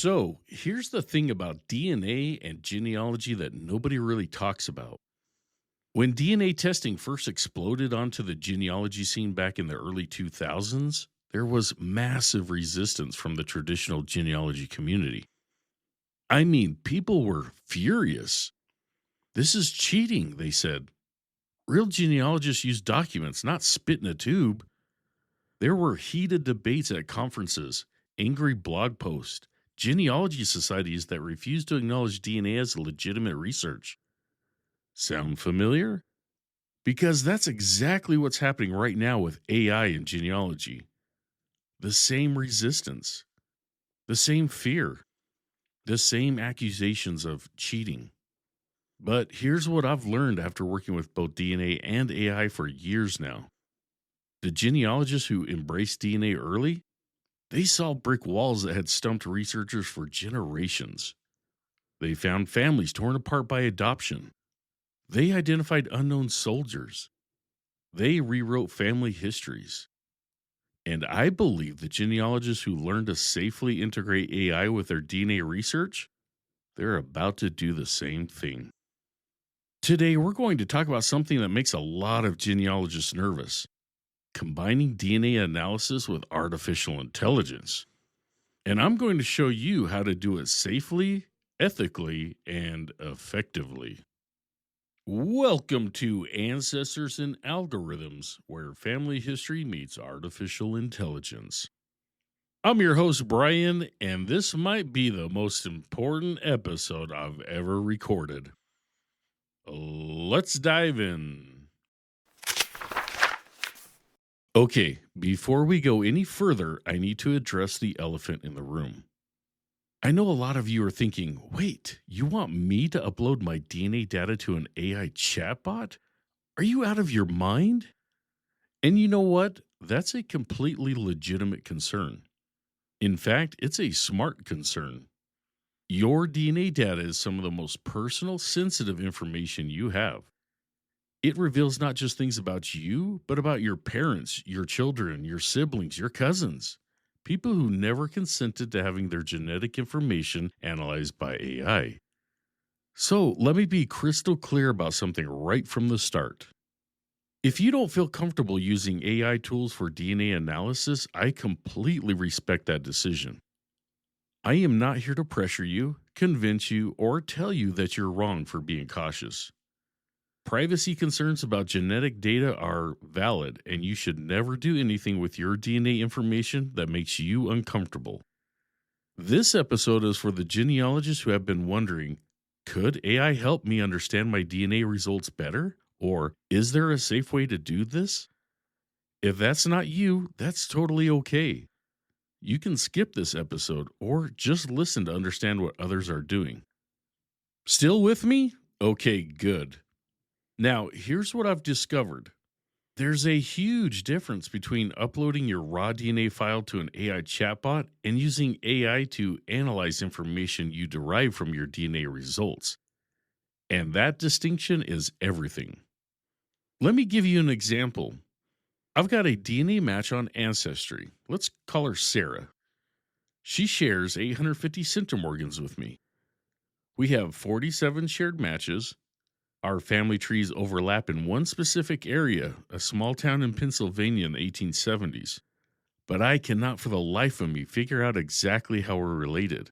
So, here's the thing about DNA and genealogy that nobody really talks about. When DNA testing first exploded onto the genealogy scene back in the early 2000s, there was massive resistance from the traditional genealogy community. I mean, people were furious. This is cheating, they said. Real genealogists use documents, not spit in a tube. There were heated debates at conferences, angry blog posts, genealogy societies that refused to acknowledge DNA as legitimate research. Sound familiar? Because that's exactly what's happening right now with AI and genealogy. The same resistance, the same fear, the same accusations of cheating. But here's what I've learned after working with both DNA and AI for years now. The genealogists who embraced DNA early, they saw brick walls that had stumped researchers for generations. They found families torn apart by adoption. They identified unknown soldiers. They rewrote family histories. And I believe the genealogists who learned to safely integrate AI with their DNA research, they're about to do the same thing. Today, we're going to talk about something that makes a lot of genealogists nervous: combining DNA analysis with artificial intelligence. And I'm going to show you how to do it safely, ethically, and effectively. Welcome to Ancestors and Algorithms, where family history meets artificial intelligence. I'm your host, Brian, and this might be the most important episode I've ever recorded. Let's dive in. Okay, before we go any further, I need to address the elephant in the room. I know a lot of you are thinking, wait, you want me to upload my DNA data to an AI chatbot? Are you out of your mind? And you know what? That's a completely legitimate concern. In fact, it's a smart concern. Your DNA data is some of the most personal, sensitive information you have. It reveals not just things about you, but about your parents, your children, your siblings, your cousins, people who never consented to having their genetic information analyzed by AI. So let me be crystal clear about something right from the start. If you don't feel comfortable using AI tools for DNA analysis, I completely respect that decision. I am not here to pressure you, convince you, or tell you that you're wrong for being cautious. Privacy concerns about genetic data are valid, and you should never do anything with your DNA information that makes you uncomfortable. This episode is for the genealogists who have been wondering, could AI help me understand my DNA results better? Or is there a safe way to do this? If that's not you, that's totally okay. You can skip this episode or just listen to understand what others are doing. Still with me? Okay, good. Now, here's what I've discovered. There's a huge difference between uploading your raw DNA file to an AI chatbot and using AI to analyze information you derive from your DNA results. And that distinction is everything. Let me give you an example. I've got a DNA match on Ancestry. Let's call her Sarah. She shares 850 centimorgans with me. We have 47 shared matches. Our family trees overlap in one specific area, a small town in Pennsylvania in the 1870s. But I cannot for the life of me figure out exactly how we're related.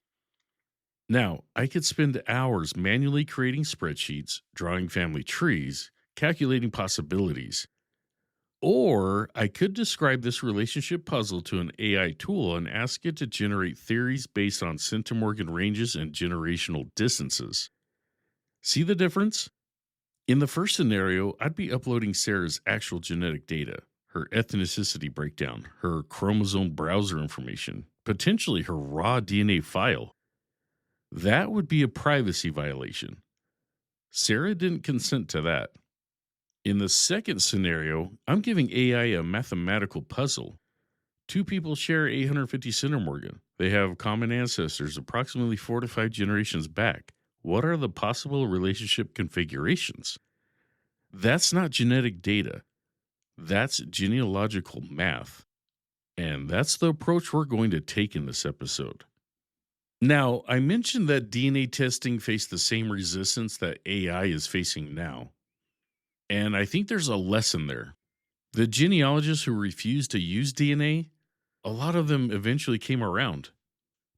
Now, I could spend hours manually creating spreadsheets, drawing family trees, calculating possibilities. Or I could describe this relationship puzzle to an AI tool and ask it to generate theories based on centimorgan ranges and generational distances. See the difference? In the first scenario, I'd be uploading Sarah's actual genetic data, her ethnicity breakdown, her chromosome browser information, potentially her raw DNA file. That would be a privacy violation. Sarah didn't consent to that. In the second scenario, I'm giving AI a mathematical puzzle. Two people share 850 centimorgan. They have common ancestors approximately 4 to 5 generations back. What are the possible relationship configurations? That's not genetic data. That's genealogical math. And that's the approach we're going to take in this episode. Now, I mentioned that DNA testing faced the same resistance that AI is facing now. And I think there's a lesson there. The genealogists who refused to use DNA, a lot of them eventually came around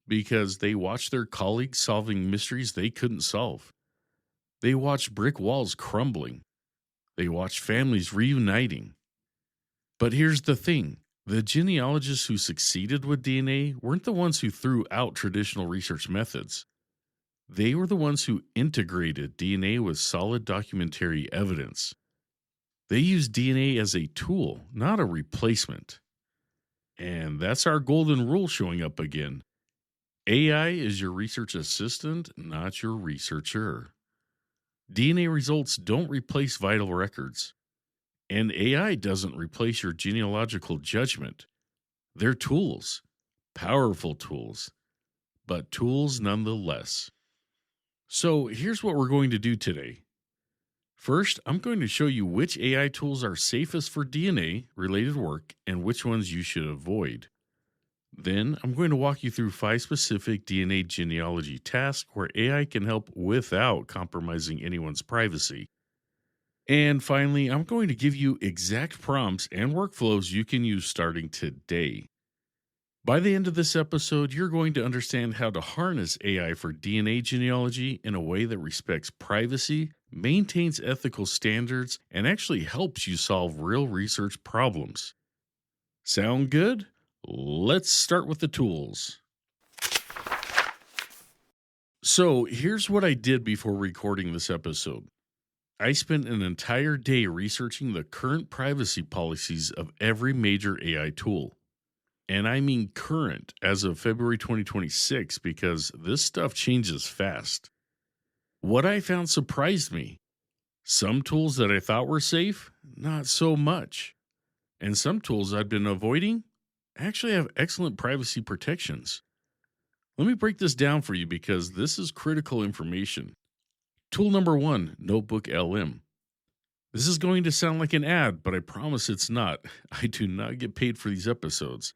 because they watched their colleagues solving mysteries they couldn't solve. They watched brick walls crumbling. They watched families reuniting. But here's the thing, the genealogists who succeeded with DNA weren't the ones who threw out traditional research methods. They were the ones who integrated DNA with solid documentary evidence. They used DNA as a tool, not a replacement. And that's our golden rule showing up again. AI is your research assistant, not your researcher. DNA results don't replace vital records, and AI doesn't replace your genealogical judgment. They're tools, powerful tools, but tools nonetheless. So here's what we're going to do today. First, I'm going to show you which AI tools are safest for DNA related work and which ones you should avoid. Then, I'm going to walk you through 5 specific DNA genealogy tasks where AI can help without compromising anyone's privacy. And finally, I'm going to give you exact prompts and workflows you can use starting today. By the end of this episode, you're going to understand how to harness AI for DNA genealogy in a way that respects privacy, maintains ethical standards, and actually helps you solve real research problems. Sound good? Let's start with the tools. So, here's what I did before recording this episode. I spent an entire day researching the current privacy policies of every major AI tool. And I mean current as of February 2026 because this stuff changes fast. What I found surprised me. Some tools that I thought were safe, not so much. And some tools I'd been avoiding actually have excellent privacy protections. Let me break this down for you because this is critical information. Tool number 1, Notebook LM. This is going to sound like an ad, but I promise it's not. I do not get paid for these episodes.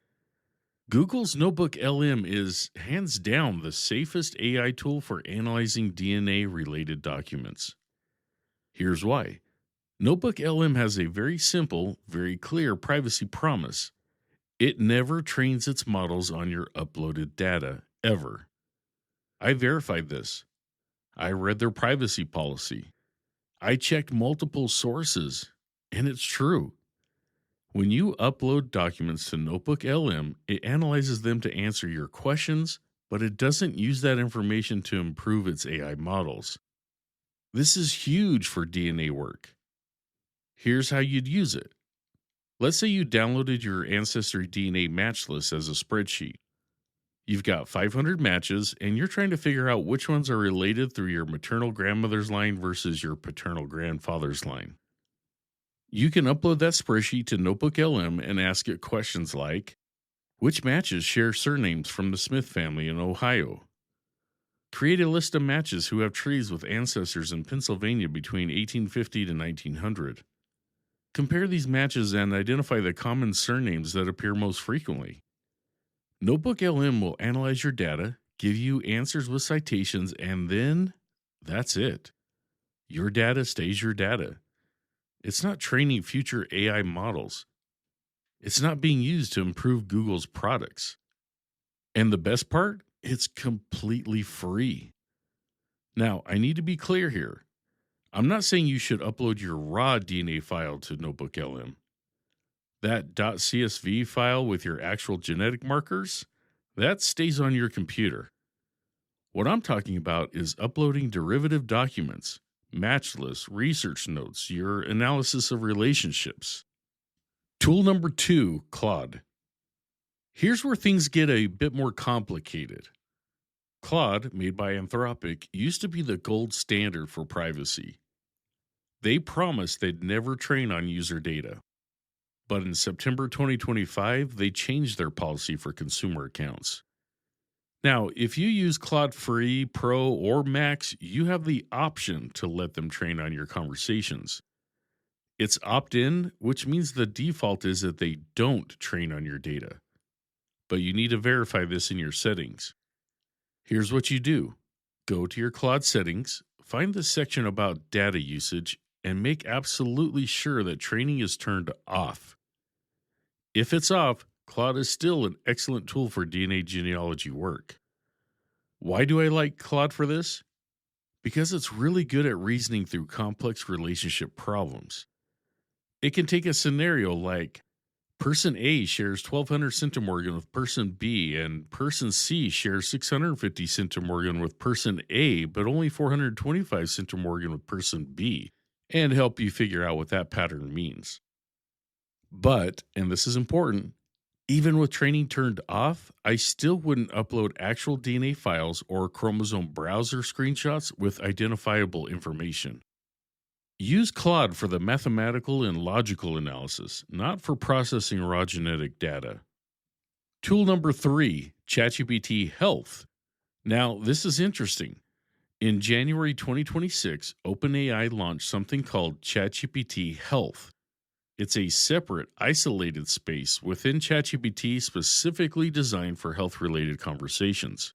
Google's Notebook LM is hands down the safest AI tool for analyzing DNA related documents. Here's why. Notebook LM has a very simple, very clear privacy promise. It never trains its models on your uploaded data, ever. I verified this. I read their privacy policy. I checked multiple sources, and it's true. When you upload documents to Notebook LM, it analyzes them to answer your questions, but it doesn't use that information to improve its AI models. This is huge for DNA work. Here's how you'd use it. Let's say you downloaded your Ancestry DNA match list as a spreadsheet. You've got 500 matches, and you're trying to figure out which ones are related through your maternal grandmother's line versus your paternal grandfather's line. You can upload that spreadsheet to Notebook LM and ask it questions like, which matches share surnames from the Smith family in Ohio? Create a list of matches who have trees with ancestors in Pennsylvania between 1850 to 1900. Compare these matches and identify the common surnames that appear most frequently. Notebook LM will analyze your data, give you answers with citations, and then that's it. Your data stays your data. It's not training future AI models. It's not being used to improve Google's products. And the best part, it's completely free. Now, I need to be clear here. I'm not saying you should upload your raw DNA file to Notebook LM. That .csv file with your actual genetic markers, that stays on your computer. What I'm talking about is uploading derivative documents, match lists, research notes, your analysis of relationships. Tool number 2, Claude. Here's where things get a bit more complicated. Claude, made by Anthropic, used to be the gold standard for privacy. They promised they'd never train on user data. But in September 2025, they changed their policy for consumer accounts. Now, if you use Claude Free, Pro, or Max, you have the option to let them train on your conversations. It's opt-in, which means the default is that they don't train on your data. But you need to verify this in your settings. Here's what you do: go to your Claude settings, find the section about data usage, and make absolutely sure that training is turned off. If it's off, Claude is still an excellent tool for DNA genealogy work. Why do I like Claude for this? Because it's really good at reasoning through complex relationship problems. It can take a scenario like person A shares 1200 centimorgan with person B, and person C shares 650 centimorgan with person A, but only 425 centimorgan with person B, and help you figure out what that pattern means. But, and this is important, even with training turned off, I still wouldn't upload actual DNA files or chromosome browser screenshots with identifiable information. Use Claude for the mathematical and logical analysis, not for processing raw genetic data. Tool number 3, ChatGPT Health. Now, this is interesting. In January 2026, OpenAI launched something called ChatGPT Health. It's a separate, isolated space within ChatGPT specifically designed for health related conversations.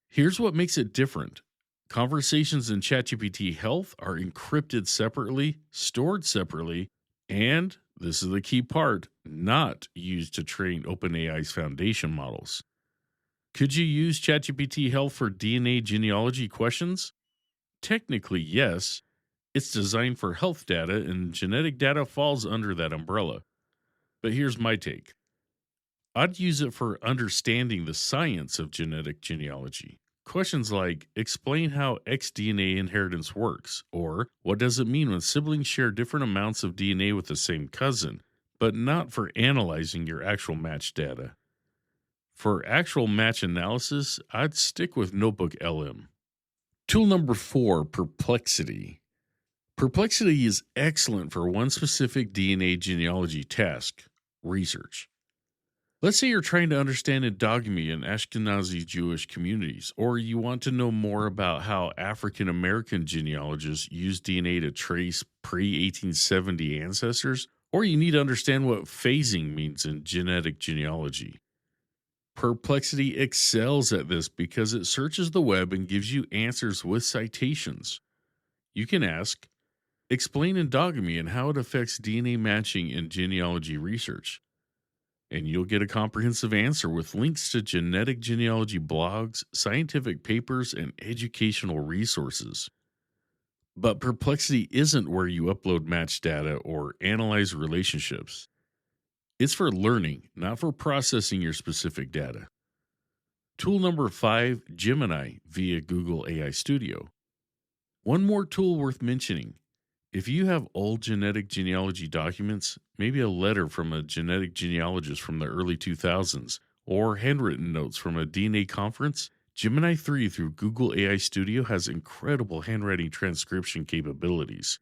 Here's what makes it different: conversations in ChatGPT Health are encrypted separately, stored separately, and this is the key part, not used to train OpenAI's foundation models. Could you use ChatGPT Health for DNA genealogy questions? Technically, yes. It's designed for health data, and genetic data falls under that umbrella. But here's my take: I'd use it for understanding the science of genetic genealogy. Questions like, explain how xDNA inheritance works, or what does it mean when siblings share different amounts of DNA with the same cousin, but not for analyzing your actual match data. For actual match analysis, I'd stick with Notebook LM. Tool number 4, Perplexity. Perplexity is excellent for one specific DNA genealogy task: research. Let's say you're trying to understand endogamy in Ashkenazi Jewish communities, or you want to know more about how African American genealogists use DNA to trace pre 1870 ancestors, or you need to understand what phasing means in genetic genealogy. Perplexity excels at this because it searches the web and gives you answers with citations. You can ask, explain endogamy and how it affects DNA matching in genealogy research, and you'll get a comprehensive answer with links to genetic genealogy blogs, scientific papers, and educational resources. But Perplexity isn't where you upload match data or analyze relationships. It's for learning, not for processing your specific data. Tool number 5, Gemini via Google AI Studio. One more tool worth mentioning: if you have old genetic genealogy documents, maybe a letter from a genetic genealogist from the early 2000s, or handwritten notes from a DNA conference, Gemini 3 through Google AI Studio has incredible handwriting transcription capabilities.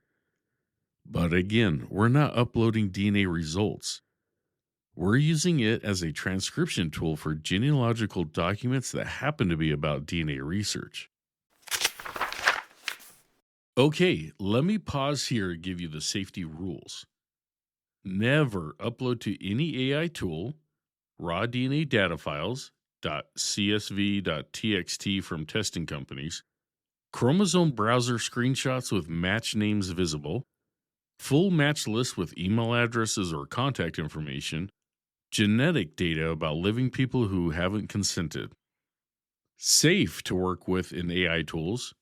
But again, we're not uploading DNA results. We're using it as a transcription tool for genealogical documents that happen to be about DNA research. Okay, let me pause here and give you the safety rules. Never upload to any AI tool raw DNA data files, .csv, .txt from testing companies, chromosome browser screenshots with match names visible, full match lists with email addresses or contact information, genetic data about living people who haven't consented. Safe to work with in AI tools: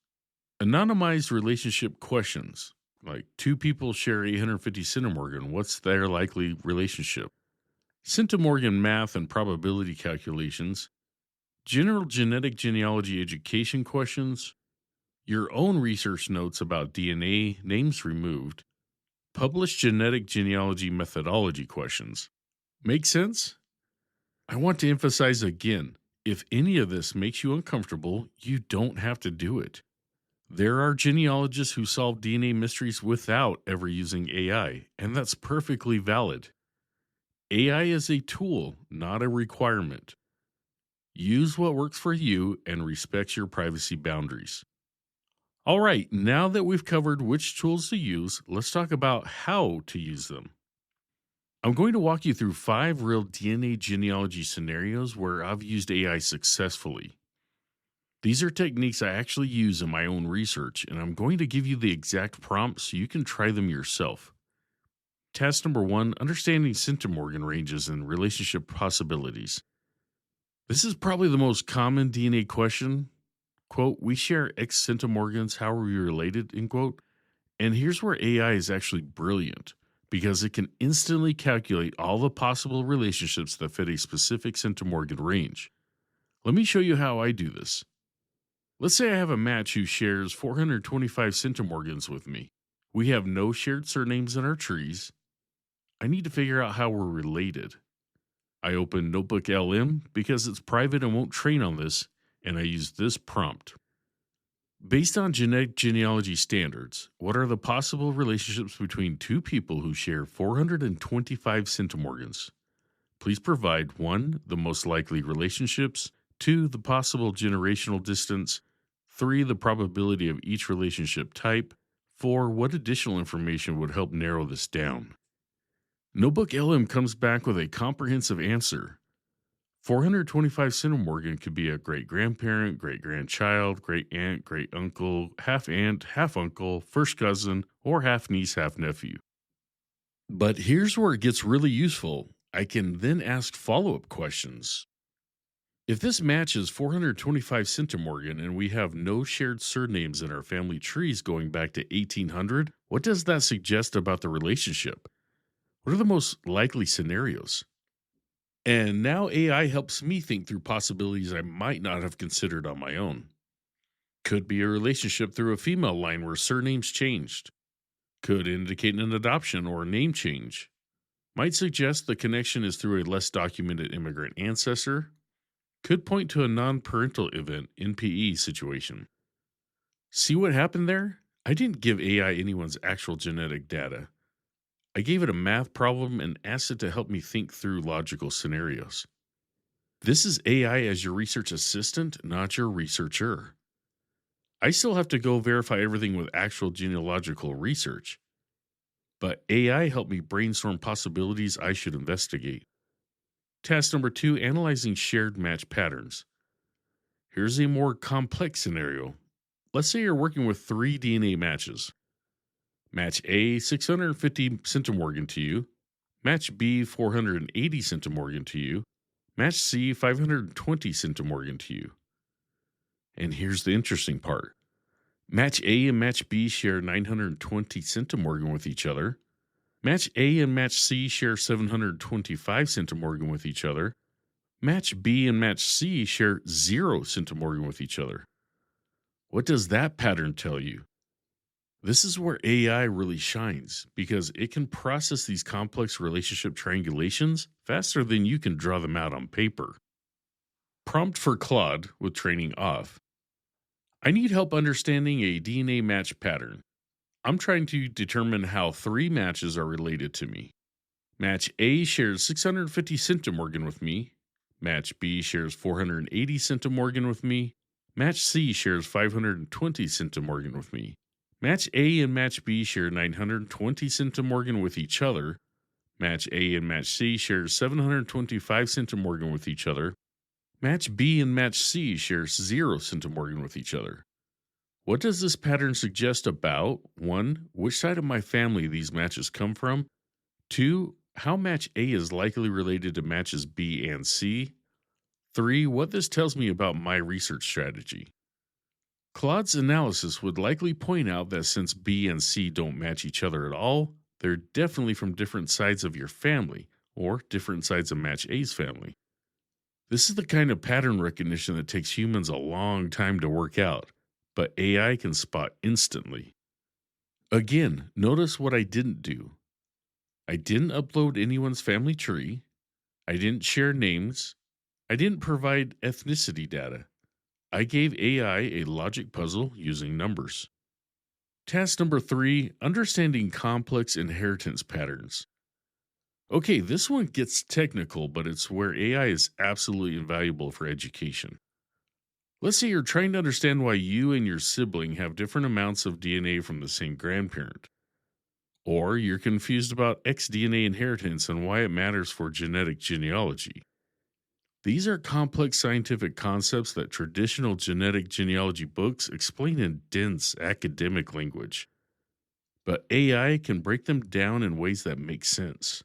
anonymized relationship questions, like two people share 850 centimorgan, what's their likely relationship? Centimorgan math and probability calculations, general genetic genealogy education questions, your own research notes about DNA, names removed, published genetic genealogy methodology questions. Make sense? I want to emphasize again, if any of this makes you uncomfortable, you don't have to do it. There are genealogists who solve DNA mysteries without ever using AI, and that's perfectly valid. AI is a tool, not a requirement. Use what works for you and respect your privacy boundaries. All right, now that we've covered which tools to use, let's talk about how to use them. I'm going to walk you through 5 real DNA genealogy scenarios where I've used AI successfully. These are techniques I actually use in my own research, and I'm going to give you the exact prompts so you can try them yourself. Task number one, understanding centimorgan ranges and relationship possibilities. This is probably the most common DNA question. Quote, we share X centimorgans, how are we related, end quote. And here's where AI is actually brilliant because it can instantly calculate all the possible relationships that fit a specific centimorgan range. Let me show you how I do this. Let's say I have a match who shares 425 centimorgans with me. We have no shared surnames in our trees. I need to figure out how we're related. I open Notebook LM because it's private and won't train on this, and I use this prompt. Based on genetic genealogy standards, what are the possible relationships between two people who share 425 centimorgans? Please provide 1. The most likely relationships, 2. The possible generational distance, 3. The probability of each relationship type, 4. What additional information would help narrow this down? Notebook LM comes back with a comprehensive answer. 425 centimorgan could be a great grandparent, great grandchild, great aunt, great uncle, half uncle, first cousin, or half niece, half nephew. But here's where it gets really useful. I can then ask follow up questions. If this matches 425 centimorgan and we have no shared surnames in our family trees going back to 1800, what does that suggest about the relationship? What are the most likely scenarios? And now AI helps me think through possibilities I might not have considered on my own. Could be a relationship through a female line where surnames changed. Could indicate an adoption or a name change. Might suggest the connection is through a less documented immigrant ancestor. Could point to a non parental event, NPE situation. See what happened there? I didn't give AI anyone's actual genetic data. I gave it a math problem and asked it to help me think through logical scenarios. This is AI as your research assistant, not your researcher. I still have to go verify everything with actual genealogical research, but AI helped me brainstorm possibilities I should investigate. Task number 2, analyzing shared match patterns. Here's a more complex scenario. Let's say you're working with 3 DNA matches. Match A, 650 centimorgan to you. Match B, 480 centimorgan to you. Match C, 520 centimorgan to you. And here's the interesting part. Match A and Match B share 920 centimorgan with each other. Match A and Match C share 725 centimorgan with each other. Match B and Match C share 0 centimorgan with each other. What does that pattern tell you? This is where AI really shines because it can process these complex relationship triangulations faster than you can draw them out on paper. Prompt for Claude with training off. I need help understanding a DNA match pattern. I'm trying to determine how 3 matches are related to me. Match A shares 650 centimorgan with me. Match B shares 480 centimorgan with me. Match C shares 520 centimorgan with me. Match A and Match B share 920 centimorgan with each other. Match A and Match C share 725 centimorgan with each other. Match B and Match C share 0 centimorgan with each other. What does this pattern suggest about 1. Which side of my family these matches come from? 2. How Match A is likely related to Matches B and C? 3. What this tells me about my research strategy. Claude's analysis would likely point out that since B and C don't match each other at all, they're definitely from different sides of your family, or different sides of Match A's family. This is the kind of pattern recognition that takes humans a long time to work out, but AI can spot instantly. Again, notice what I didn't do. I didn't upload anyone's family tree. I didn't share names. I didn't provide ethnicity data. I gave AI a logic puzzle using numbers. Task number 3, understanding complex inheritance patterns. Okay, this one gets technical, but it's where AI is absolutely invaluable for education. Let's say you're trying to understand why you and your sibling have different amounts of DNA from the same grandparent. Or you're confused about X DNA inheritance and why it matters for genetic genealogy. These are complex scientific concepts that traditional genetic genealogy books explain in dense academic language, but AI can break them down in ways that make sense.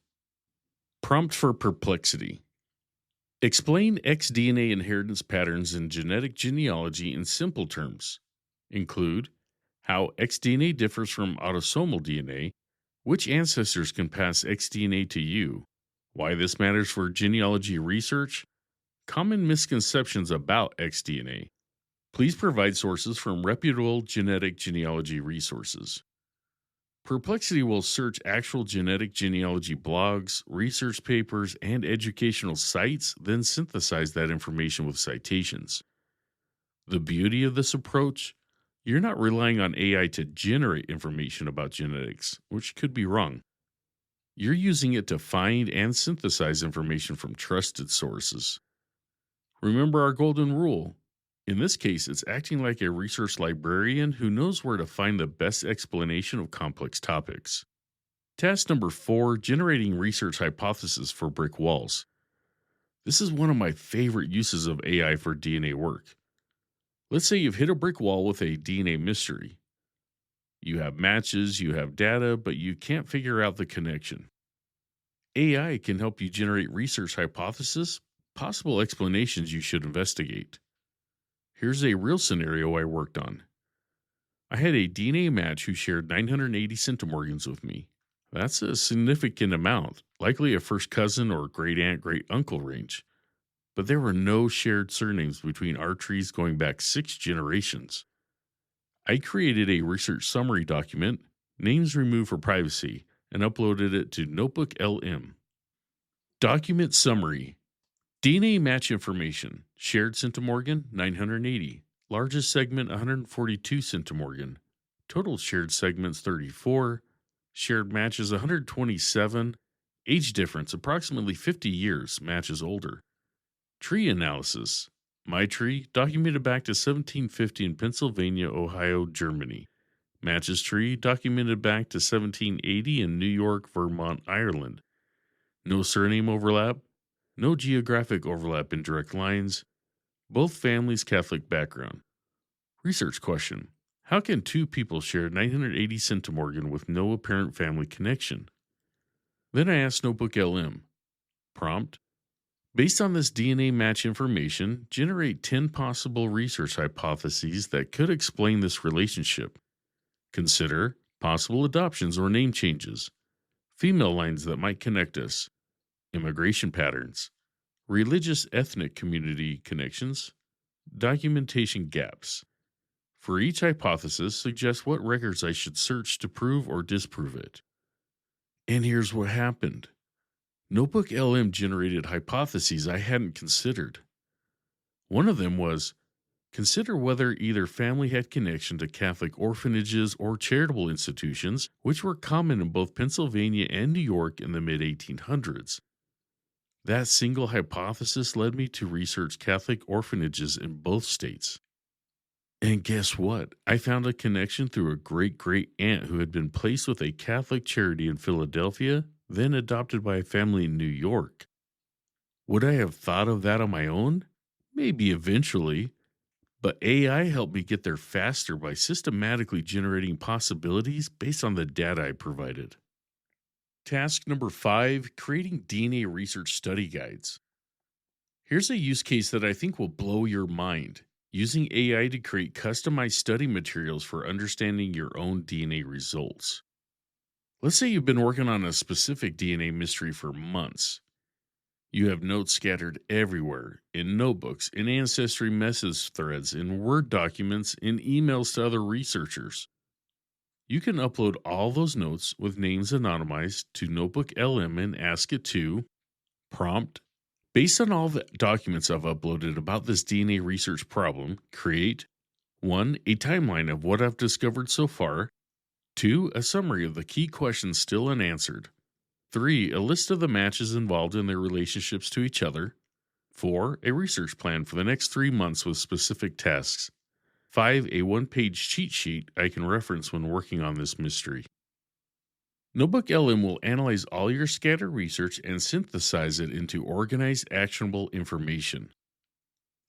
Prompt for perplexity. Explain xDNA inheritance patterns in genetic genealogy in simple terms. Include how xDNA differs from autosomal DNA, which ancestors can pass xDNA to you, why this matters for genealogy research, common misconceptions about xDNA. Please provide sources from reputable genetic genealogy resources. Perplexity will search actual genetic genealogy blogs, research papers, and educational sites, then synthesize that information with citations. The beauty of this approach, you're not relying on AI to generate information about genetics, which could be wrong. You're using it to find and synthesize information from trusted sources. Remember our golden rule. In this case, it's acting like a research librarian who knows where to find the best explanation of complex topics. Task number 4, generating research hypotheses for brick walls. This is one of my favorite uses of AI for DNA work. Let's say you've hit a brick wall with a DNA mystery. You have matches, you have data, but you can't figure out the connection. AI can help you generate research hypotheses, possible explanations you should investigate. Here's a real scenario I worked on. I had a DNA match who shared 980 centimorgans with me. That's a significant amount, likely a first cousin or great aunt, great uncle range. But there were no shared surnames between our trees going back 6 generations. I created a research summary document, names removed for privacy, and uploaded it to Notebook LM. Document summary. DNA match information. Shared centimorgan 980. Largest segment 142 centimorgan. Total shared segments 34. Shared matches 127. Age difference approximately 50 years. Matches older. Tree analysis. My tree documented back to 1750 in Pennsylvania, Ohio, Germany. Matches tree documented back to 1780 in New York, Vermont, Ireland. No surname overlap. No geographic overlap in direct lines. Both families Catholic background. Research question. How can two people share 980 centimorgan with no apparent family connection? Then I asked Notebook LM. Prompt. Based on this DNA match information, generate 10 possible research hypotheses that could explain this relationship. Consider possible adoptions or name changes, female lines that might connect us, immigration patterns, religious ethnic community connections, documentation gaps. For each hypothesis, suggest what records I should search to prove or disprove it. And here's what happened. Notebook LM generated hypotheses I hadn't considered. One of them was consider whether either family had connection to Catholic orphanages or charitable institutions, which were common in both Pennsylvania and New York in the mid 1800s. That single hypothesis led me to research Catholic orphanages in both states. And guess what? I found a connection through a great great aunt who had been placed with a Catholic charity in Philadelphia, then adopted by a family in New York. Would I have thought of that on my own? Maybe eventually, but AI helped me get there faster by systematically generating possibilities based on the data I provided. Task number 5, creating DNA research study guides. Here's a use case that I think will blow your mind. Using AI to create customized study materials for understanding your own DNA results. Let's say you've been working on a specific DNA mystery for months. You have notes scattered everywhere in notebooks, in ancestry message threads, in Word documents, in emails to other researchers. You can upload all those notes with names anonymized to Notebook LM and ask it to prompt. Based on all the documents I've uploaded about this DNA research problem, create 1. A timeline of what I've discovered so far. 2. A summary of the key questions still unanswered. 3. A list of the matches involved in their relationships to each other. 4. A research plan for the next 3 months with specific tasks. 5. A one-page cheat sheet I can reference when working on this mystery. Notebook LM will analyze all your scattered research and synthesize it into organized, actionable information.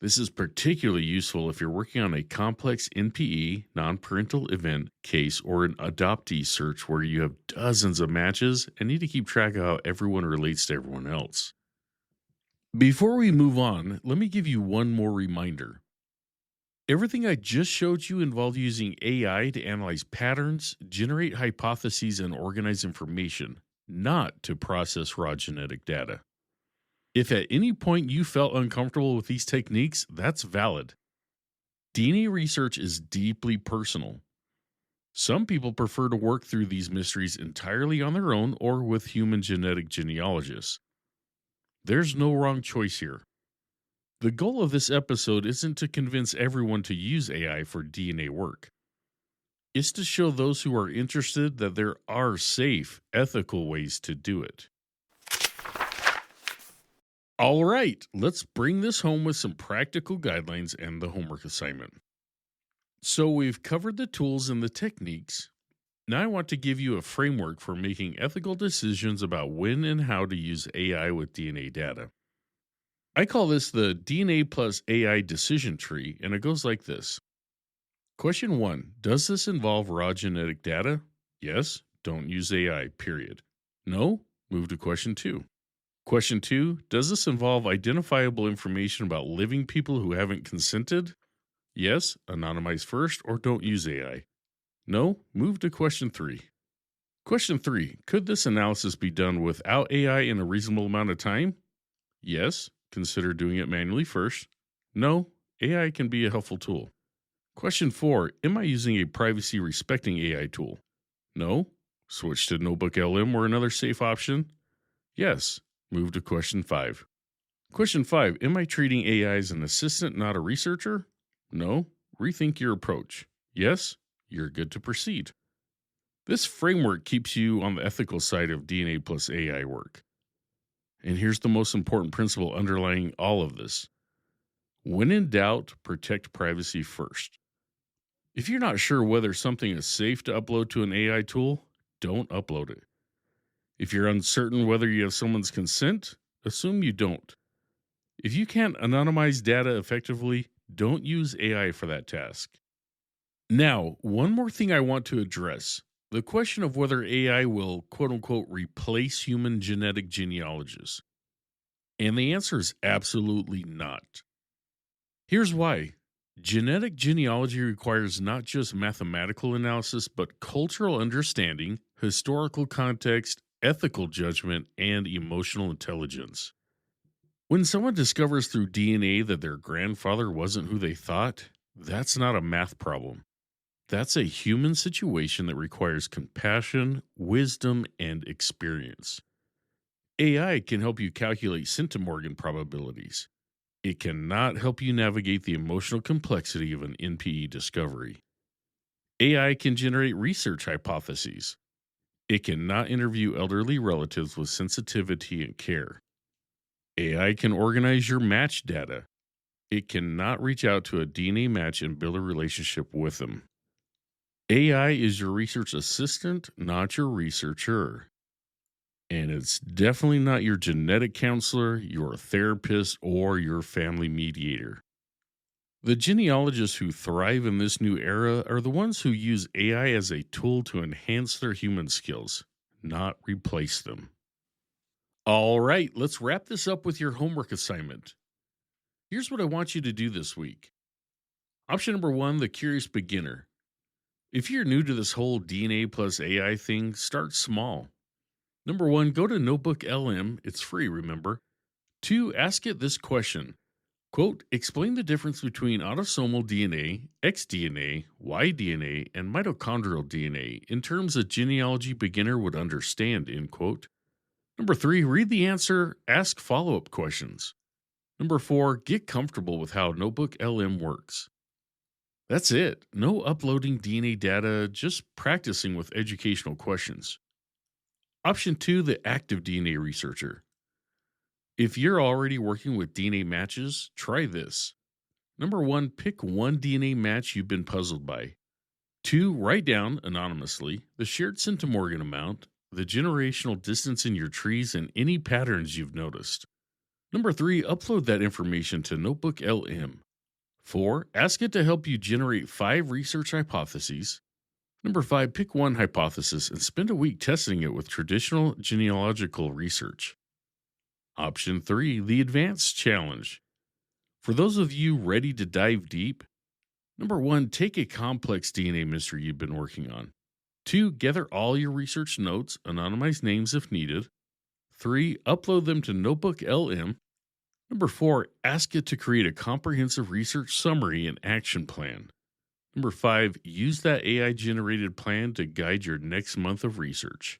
This is particularly useful if you're working on a complex NPE, non parental event case, or an adoptee search where you have dozens of matches and need to keep track of how everyone relates to everyone else. Before we move on, let me give you one more reminder. Everything I just showed you involved using AI to analyze patterns, generate hypotheses, and organize information, not to process raw genetic data. If at any point you felt uncomfortable with these techniques, that's valid. DNA research is deeply personal. Some people prefer to work through these mysteries entirely on their own or with human genetic genealogists. There's no wrong choice here. The goal of this episode isn't to convince everyone to use AI for DNA work. It's to show those who are interested that there are safe, ethical ways to do it. All right, let's bring this home with some practical guidelines and the homework assignment. So we've covered the tools and the techniques. Now I want to give you a framework for making ethical decisions about when and how to use AI with DNA data. I call this the DNA plus AI decision tree, and it goes like this. Question 1. Does this involve raw genetic data? Yes. Don't use AI, period. No? Move to question 2. Question 2. Does this involve identifiable information about living people who haven't consented? Yes. Anonymize first or don't use AI. No? Move to question 3. Question 3. Could this analysis be done without AI in a reasonable amount of time? Yes. Consider doing it manually first. No, AI can be a helpful tool. Question 4. Am I using a privacy respecting AI tool? No. Switch to Notebook LM or another safe option? Yes. Move to question 5. Question 5. Am I treating AI as an assistant, not a researcher? No. Rethink your approach. Yes. You're good to proceed. This framework keeps you on the ethical side of DNA plus AI work. And here's the most important principle underlying all of this. When in doubt, protect privacy first. If you're not sure whether something is safe to upload to an AI tool, don't upload it. If you're uncertain whether you have someone's consent, assume you don't. If you can't anonymize data effectively, don't use AI for that task. Now, one more thing I want to address. The question of whether AI will, quote unquote, replace human genetic genealogists. And the answer is absolutely not. Here's why. Genetic genealogy requires not just mathematical analysis, but cultural understanding, historical context, ethical judgment, and emotional intelligence. When someone discovers through DNA that their grandfather wasn't who they thought, that's not a math problem. That's a human situation that requires compassion, wisdom, and experience. AI can help you calculate centimorgan probabilities. It cannot help you navigate the emotional complexity of an NPE discovery. AI can generate research hypotheses. It cannot interview elderly relatives with sensitivity and care. AI can organize your match data. It cannot reach out to a DNA match and build a relationship with them. AI is your research assistant, not your researcher. And it's definitely not your genetic counselor, your therapist, or your family mediator. The genealogists who thrive in this new era are the ones who use AI as a tool to enhance their human skills, not replace them. All right, let's wrap this up with your homework assignment. Here's what I want you to do this week. Option number 1, the curious beginner. If you're new to this whole DNA plus AI thing, start small. Number 1, go to Notebook LM. It's free, remember. 2, ask it this question. Quote, explain the difference between autosomal DNA, xDNA, yDNA, and mitochondrial DNA in terms a genealogy beginner would understand, end quote. Number 3, read the answer, ask follow-up questions. Number 4, get comfortable with how Notebook LM works. That's it. No uploading DNA data, just practicing with educational questions. Option 2, the active DNA researcher. If you're already working with DNA matches, try this. Number 1, pick one DNA match you've been puzzled by. 2, write down, anonymously, the shared centimorgan amount, the generational distance in your trees, and any patterns you've noticed. Number 3, upload that information to Notebook LM. 4, ask it to help you generate 5 research hypotheses. Number 5, pick one hypothesis and spend a week testing it with traditional genealogical research. Option 3, the Advanced Challenge. For those of you ready to dive deep, number 1, take a complex DNA mystery you've been working on. 2, gather all your research notes, anonymize names if needed. 3, upload them to Notebook LM. Number 4, ask it to create a comprehensive research summary and action plan. Number 5, use that AI generated plan to guide your next month of research.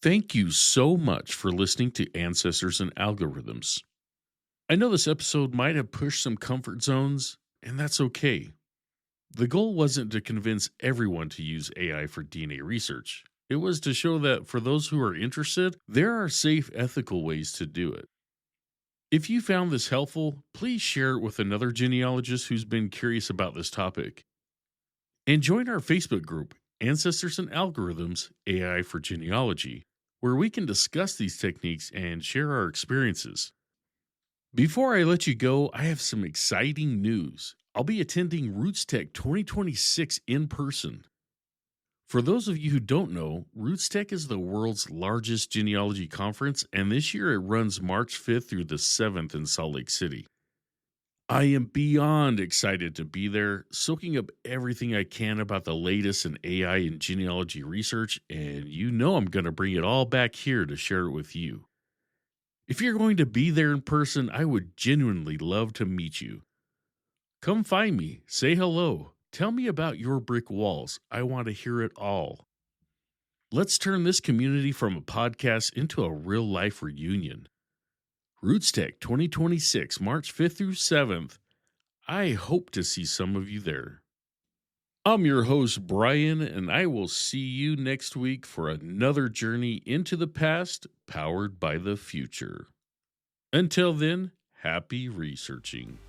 Thank you so much for listening to Ancestors and Algorithms. I know this episode might have pushed some comfort zones, and that's okay. The goal wasn't to convince everyone to use AI for DNA research. It was to show that for those who are interested, there are safe, ethical ways to do it. If you found this helpful, please share it with another genealogist who's been curious about this topic. And join our Facebook group, Ancestors and Algorithms AI for Genealogy, where we can discuss these techniques and share our experiences. Before I let you go, I have some exciting news. I'll be attending RootsTech 2026 in person. For those of you who don't know, RootsTech is the world's largest genealogy conference, and this year it runs March 5th through the 7th in Salt Lake City. I am beyond excited to be there, soaking up everything I can about the latest in AI and genealogy research, and you know I'm going to bring it all back here to share it with you. If you're going to be there in person, I would genuinely love to meet you. Come find me, say hello, tell me about your brick walls. I want to hear it all. Let's turn this community from a podcast into a real life reunion. RootsTech 2026, March 5th through 7th. I hope to see some of you there. I'm your host, Brian, and I will see you next week for another journey into the past powered by the future. Until then, happy researching.